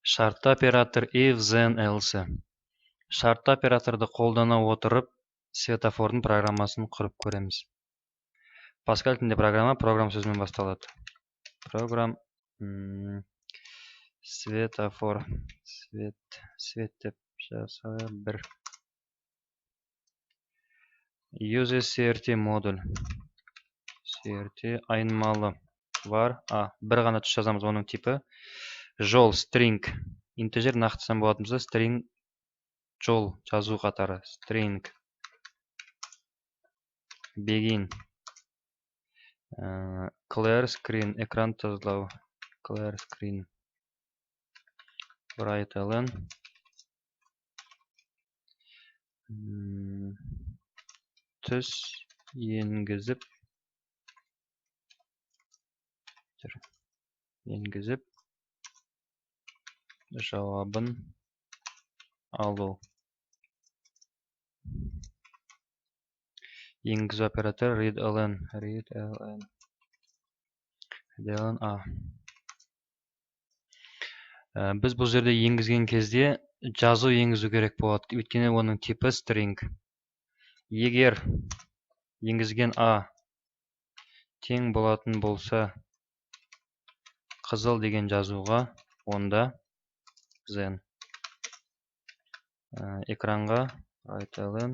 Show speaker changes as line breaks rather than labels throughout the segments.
Шартты оператор if, then, else. Шартты операторды қолдана отырып, светофордың программасын құрып көреміз. Паскаль тілінде программа сөзімен басталады. Программ светофор, свет деп жаза бір. Uses CRT модуль. CRT айнымалы бар. Бір ғана түс жазамыз, оның типі. Жол, string. Интежер нақты сан болатын болса, string жол жазу қатары. String. Begin. Clear screen. Экран тазалау. Clear screen. Write ln. Түс енгізіп жауабын алу. Енгізу оператор read ln. Біз бұл жерде енгізген кезде жазу енгізу керек болады. Өйткені оның типі string. Егер енгізген тең болатын болса қызыл деген жазуға, онда then. Экранға write ln.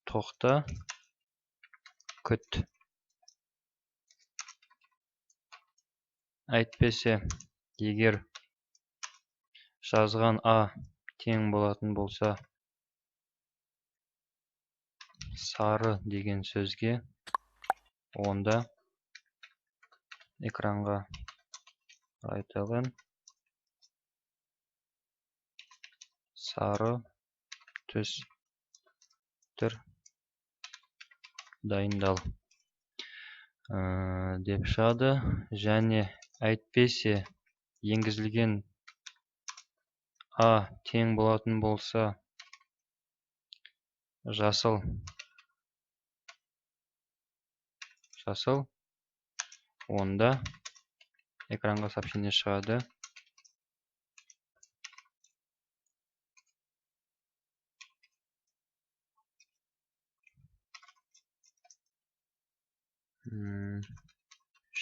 Тоқта, күт. Әйтпесе, егер жазған тең болатын болса сары деген сөзге, онда экранға write ln. Сары түс түр дайындал деп шығады. Және әйтпесе енгізілген тең болатын болса жасыл, онда экранға сообщение шығады.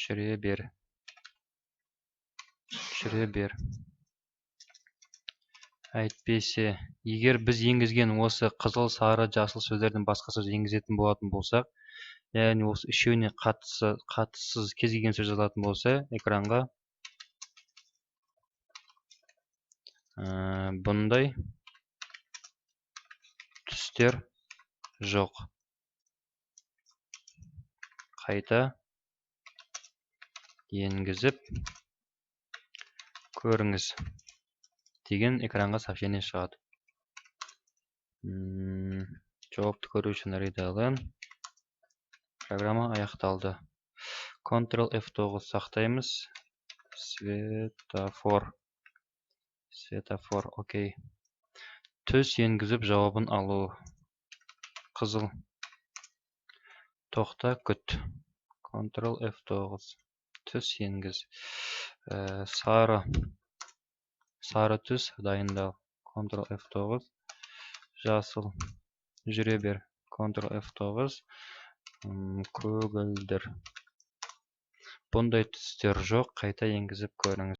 Жүре бер. Әйтпесе, егер біз енгізген осы қызыл, сары, жасыл сөздердің басқа сөз енгізетін болатын болсақ, яғни осы үшеуіне қатыссыз кез келген сөз жазылатын болса, экранға бұндай түстер жоқ. Қайта енгізіп көріңіз деген экранға сообщение шығады. Жауапты көру үшін read ln. Программа аяқталды. Ctrl F9 сақтаймыз. Светофор, окей. Түс енгізіп жауабын алу. Қызыл. Тоқта, күт. Ctrl F9. Түс енгіз. Сары түс дайындал. Ctrl F9. Жасыл. Жүре бер. Ctrl F9. Көгілдір. Бұндай түстер жоқ. Қайта енгізіп көріңіз.